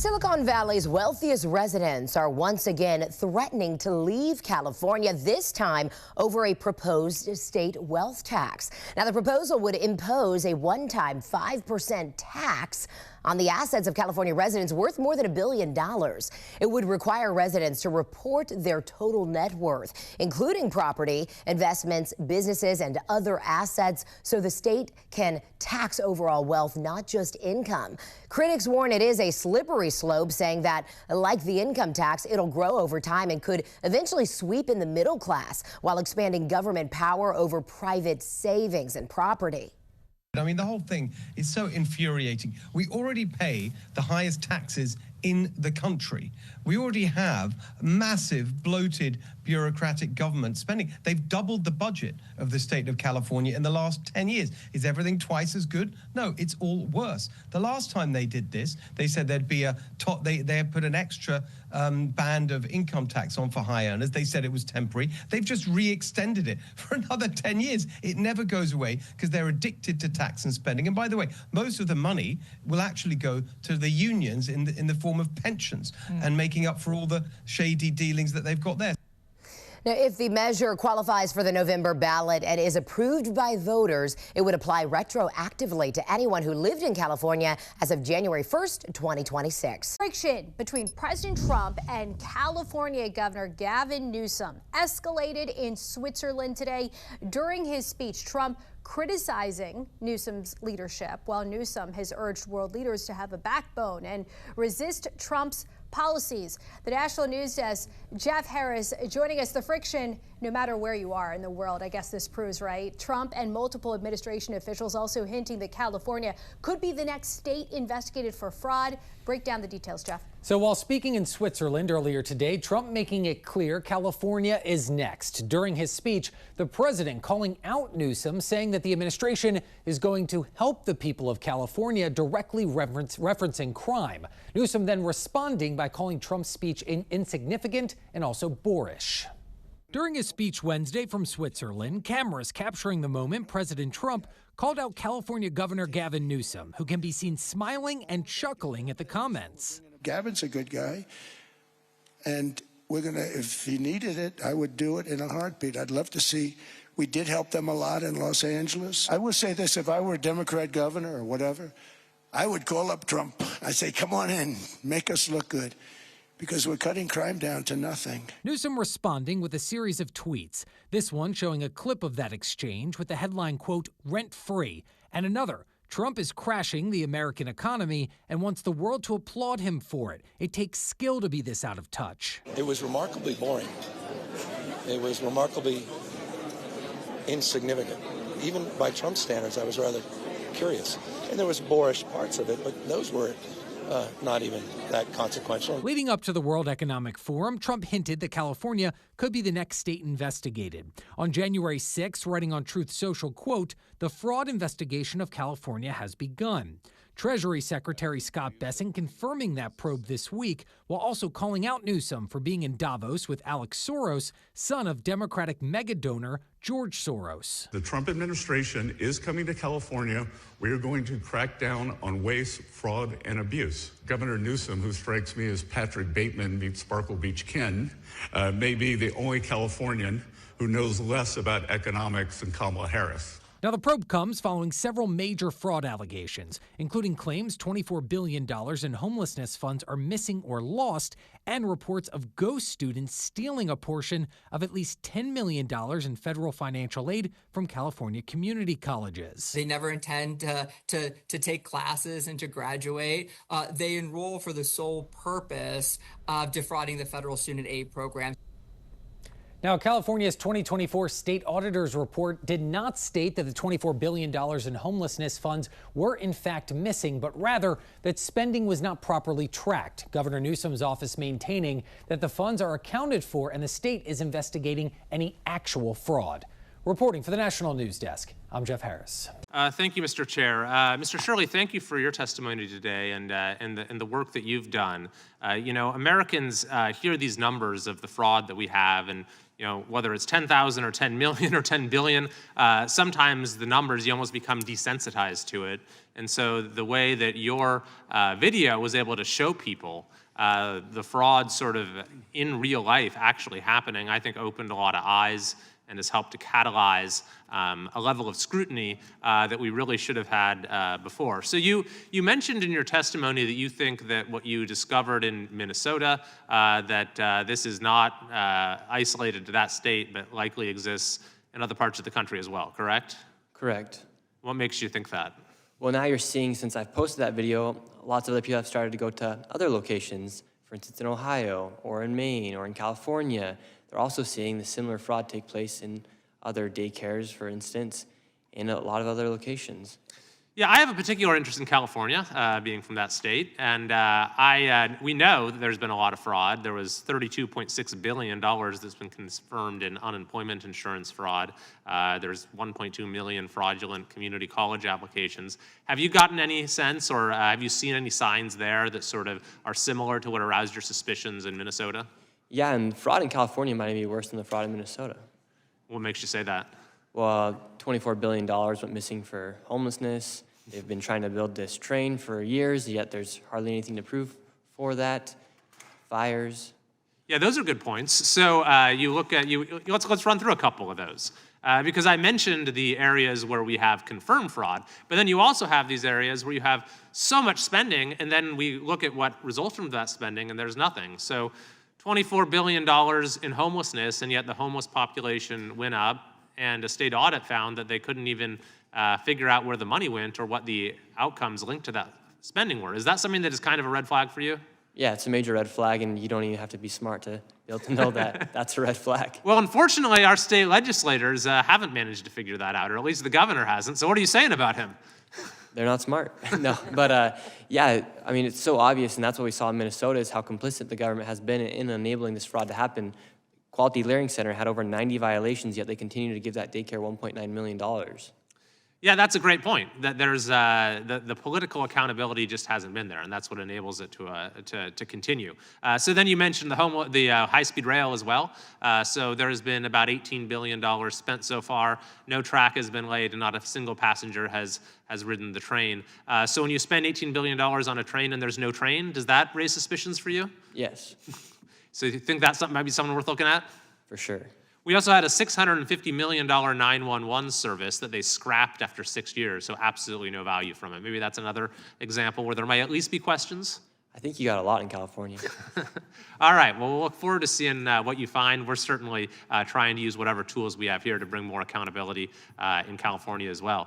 Silicon Valley's wealthiest residents are once again threatening to leave California, this time over a proposed state wealth tax. Now, the proposal would impose a one-time 5% tax on the assets of California residents worth more than $1 billion. It would require residents to report their total net worth, including property, investments, businesses, and other assets, so the state can tax overall wealth, not just income. Critics warn it is a slippery slope, saying that, like the income tax, it'll grow over time and could eventually sweep in the middle class while expanding government power over private savings and property. I mean, the whole thing is so infuriating. We already pay the highest taxes in the country. We already have massive, bloated, bureaucratic government spending. They've doubled the budget of the state of California in the last 10 years. Is everything twice as good? No, it's all worse. The last time they did this, they said there'd be a top, they had put an extra band of income tax on for high earners. They said it was temporary. They've just re-extended it for another 10 years. It never goes away because they're addicted to tax and spending. And by the way, most of the money will actually go to the unions in the form of pensions and making up for all the shady dealings that they've got there. Now, if the measure qualifies for the November ballot and is approved by voters, it would apply retroactively to anyone who lived in California as of January 1st, 2026. Friction between President Trump and California Governor Gavin Newsom escalated in Switzerland today. During his speech, Trump criticizing Newsom's leadership, while Newsom has urged world leaders to have a backbone and resist Trump's policies. The National News Desk, Jeff Harris joining us. The friction, no matter where you are in the world, I guess this proves, right? Trump and multiple administration officials also hinting that California could be the next state investigated for fraud. Break down the details, Jeff. So while speaking in Switzerland earlier today, Trump making it clear California is next. During his speech, the president calling out Newsom, saying that the administration is going to help the people of California, directly referencing crime. Newsom then responding by calling Trump's speech insignificant and also boorish. During his speech Wednesday from Switzerland, cameras capturing the moment President Trump called out California Governor Gavin Newsom, who can be seen smiling and chuckling at the comments. Gavin's a good guy, and we're going to, if he needed it, I would do it in a heartbeat. I'd love to see, we did help them a lot in Los Angeles. I will say this, if I were a Democrat governor or whatever, I would call up Trump. I'd say, come on in, make us look good, because we're cutting crime down to nothing. Newsom responding with a series of tweets. This one showing a clip of that exchange with the headline, quote, rent-free, and another, Trump is crashing the American economy and wants the world to applaud him for it. It takes skill to be this out of touch. It was remarkably boring. It was remarkably insignificant. Even by Trump's standards, I was rather curious. And there was boorish parts of it, but those were not even that consequential. Leading up to the World Economic Forum, Trump hinted that California could be the next state investigated. On January 6th, writing on Truth Social, quote, the fraud investigation of California has begun. Treasury Secretary Scott Bessent confirming that probe this week, while also calling out Newsom for being in Davos with Alex Soros, son of Democratic megadonor George Soros. The Trump administration is coming to California. We are going to crack down on waste, fraud, and abuse. Governor Newsom, who strikes me as Patrick Bateman meets Sparkle Beach Ken, may be the only Californian who knows less about economics than Kamala Harris. Now, the probe comes following several major fraud allegations, including claims $24 billion in homelessness funds are missing or lost, and reports of ghost students stealing a portion of at least $10 million in federal financial aid from California community colleges. They never intend to take classes and to graduate. They enroll for the sole purpose of defrauding the federal student aid program. Now, California's 2024 state auditor's report did not state that the $24 billion in homelessness funds were in fact missing, but rather that spending was not properly tracked. Governor Newsom's office maintaining that the funds are accounted for and the state is investigating any actual fraud. Reporting for the National News Desk, I'm Jeff Harris. Thank you, Mr. Chair. Mr. Shirley, thank you for your testimony today and the work that you've done. Americans hear these numbers of the fraud that we have, and whether it's 10,000 or 10 million or 10 billion, sometimes the numbers, you almost become desensitized to it. And so the way that your video was able to show people the fraud sort of in real life actually happening, I think opened a lot of eyes and has helped to catalyze a level of scrutiny that we really should have had before. So you mentioned in your testimony that you think that what you discovered in Minnesota, that this is not isolated to that state, but likely exists in other parts of the country as well, correct? Correct. What makes you think that? Well, now you're seeing, since I've posted that video, lots of other people have started to go to other locations, for instance, in Ohio or in Maine or in California. They're also seeing the similar fraud take place in other daycares, for instance, in a lot of other locations. Yeah, I have a particular interest in California, being from that state, and we know that there's been a lot of fraud. There was $32.6 billion that's been confirmed in unemployment insurance fraud. There's 1.2 million fraudulent community college applications. Have you gotten any sense, or have you seen any signs there that sort of are similar to what aroused your suspicions in Minnesota? Yeah, and fraud in California might be worse than the fraud in Minnesota. What makes you say that? Well, $24 billion went missing for homelessness. They've been trying to build this train for years, yet there's hardly anything to prove for that. Fires. Yeah, those are good points. So you look at let's run through a couple of those. Because I mentioned the areas where we have confirmed fraud, but then you also have these areas where you have so much spending, and then we look at what results from that spending, and there's nothing. So $24 billion in homelessness, and yet the homeless population went up, and a state audit found that they couldn't even figure out where the money went or what the outcomes linked to that spending were. Is that something that is kind of a red flag for you? Yeah, it's a major red flag, and you don't even have to be smart to be able to know that that's a red flag. Well, unfortunately, our state legislators haven't managed to figure that out, or at least the governor hasn't. So what are you saying about him? They're not smart. No, but yeah, I mean, it's so obvious, and that's what we saw in Minnesota, is how complicit the government has been in enabling this fraud to happen. Quality Learning Center had over 90 violations, yet they continue to give that daycare $1.9 million. Yeah, that's a great point. That there's the political accountability just hasn't been there, and that's what enables it to continue. So then you mentioned the high-speed rail as well. So there has been about $18 billion spent so far. No track has been laid, and not a single passenger has ridden the train. So when you spend $18 billion on a train and there's no train, does that raise suspicions for you? Yes. So you think that might be something worth looking at? For sure. We also had a $650 million 911 service that they scrapped after 6 years, so absolutely no value from it. Maybe that's another example where there might at least be questions. I think you got a lot in California. All right, well, we'll look forward to seeing what you find. We're certainly trying to use whatever tools we have here to bring more accountability in California as well.